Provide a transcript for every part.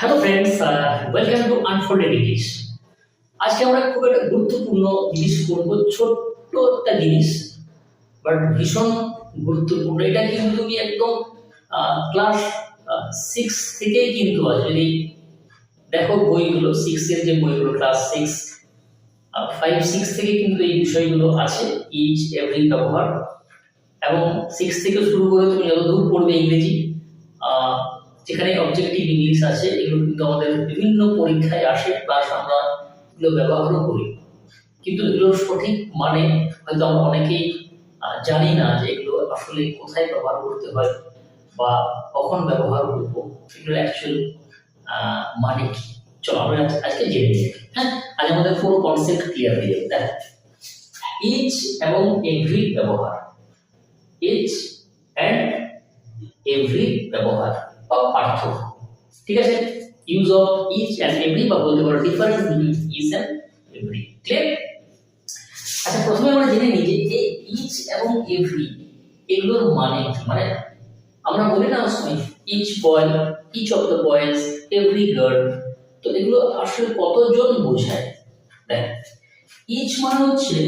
Hello friends, welcome to unfolded English. আজকে আমরা খুব একটা গুরুত্বপূর্ণ জিনিস করব, ছোট্ট একটা জিনিস বাট ভীষণ গুরুত্বপূর্ণ। এটা কিন্তু তুমি একদম ক্লাস 6 থেকেই কিন্তু আছে। যদি দেখো বইগুলো, 6 এর যে বইগুলো, ক্লাস 6 5 6 থেকে কিন্তু এই বিষয়গুলো আছে, ইচ এভরি ব্যবহার। এবং 6 থেকে শুরু করে তুমি যতদূর পড়বে ইংরেজি, যেখানে অবজেক্টিভ ইংলিশ আছে, এগুলো কিন্তু আমাদের বিভিন্ন পরীক্ষায় আসে, প্লাস আমরা এগুলো ব্যবহারও করি। কিন্তু এগুলোর সঠিক মানে হয়তো আমরা অনেকেই জানি না যে এগুলো আসলে কোথায় ব্যবহার করতে হয় বা কখন ব্যবহার করব, এগুলো অ্যাকচুয়াল মানে কি। চলো আমরা আজকে জেনে নিই। হ্যাঁ, আজ আমাদের পুরো কনসেপ্ট ক্লিয়ার হয়ে যাবে। দেখ, ইচ এবং এভরি ব্যবহার, ইচ অ্যান্ড এভরি ব্যবহার বা পার্থক্য, ঠিক আছে? Use of each and every বা বলতে পারো difference between each and every. Clear? আচ্ছা, প্রথমে আমরা জেনে নিই যে এই ইচ এবং এভরি এগুলোর মানে কি। মানে আমরা বলি না each boy, each of the boys, every girl, তো এগুলো আসলে কতজন বোঝায়? দেখ, ইচ মানে হচ্ছে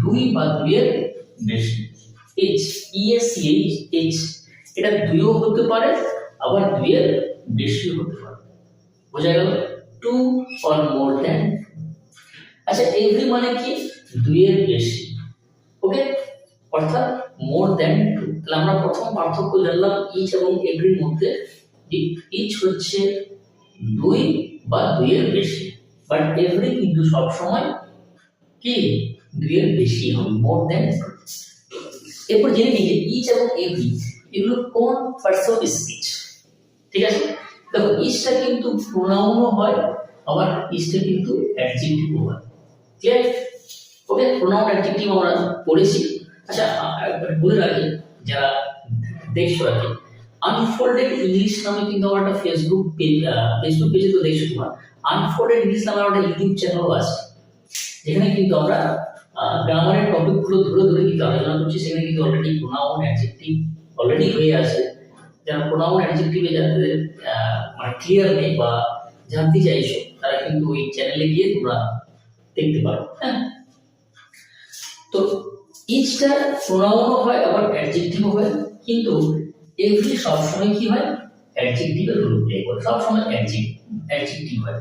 দুই বা দুইয়ের বেশি। ইচ, ইএসএইচ, এইচ, এটা দুইও হতে পারে, আবার দুইয়ের বেশি হতে পারে। বোঝা গেল? Two or more than. আচ্ছা, এভরি মানে কি? দুইয়ের বেশি। ওকে, অর্থাৎ মোর দ্যান টু। তাহলে আমরা প্রথম পার্থক্য জানলাম ইচ এবং এভরির মধ্যে। ইচ হচ্ছে দুই বা দুইয়ের বেশি, বাট এভরি কিন্তু সবসময় কি দুইয়ের বেশি হবে, মোর দ্যান টু। এরপর জেনে নিই যে ইচ এবং এভরি এগুলো কোন পার্টস অফ স্পিচ। ঠিক আছে, দেখো ইচটা কিন্তু প্রোনাউনও হয়, আবার ইচটা কিন্তু অ্যাডজেক্টিভও হয়। ক্লিয়ার? ওকে, প্রোনাউন অ্যাডজেক্টিভ আমরা পড়েছি। আচ্ছা, একবার বলে রাখি যারা দেখছো আর কি, আনফোল্ডেড ইংলিশ নামে কিন্তু আমার একটা ফেসবুক পেজে তো দেখছো তোমরা, আনফোল্ডেড ইংলিশ নামে একটা ইউটিউব চ্যানেলও আছে, যেখানে কিন্তু আমরা গ্রামারের টপিকগুলো ধরে ধরে কিন্তু আলোচনা করছি। সেখানে কিন্তু অলরেডি প্রোনাউন অ্যাডজেক্টিভ অলরেডি হয়ে আছে। যারা প্রোনাউন অ্যাডজেক্টিভে যাদের মানে ক্লিয়ার নেই বা জানতে চাইছো, তারা কিন্তু ওই চ্যানেলে গিয়ে তোমরা দেখতে পারো। হ্যাঁ, তো ইচটা প্রোনাউনও হয়, আবার অ্যাডজেক্টিভও হয়, কিন্তু এভরি সবসময় কি হয়? অ্যাডজেক্টিভের রূপ প্লে করে, সবসময় অ্যাডজেক্টিভ হয়।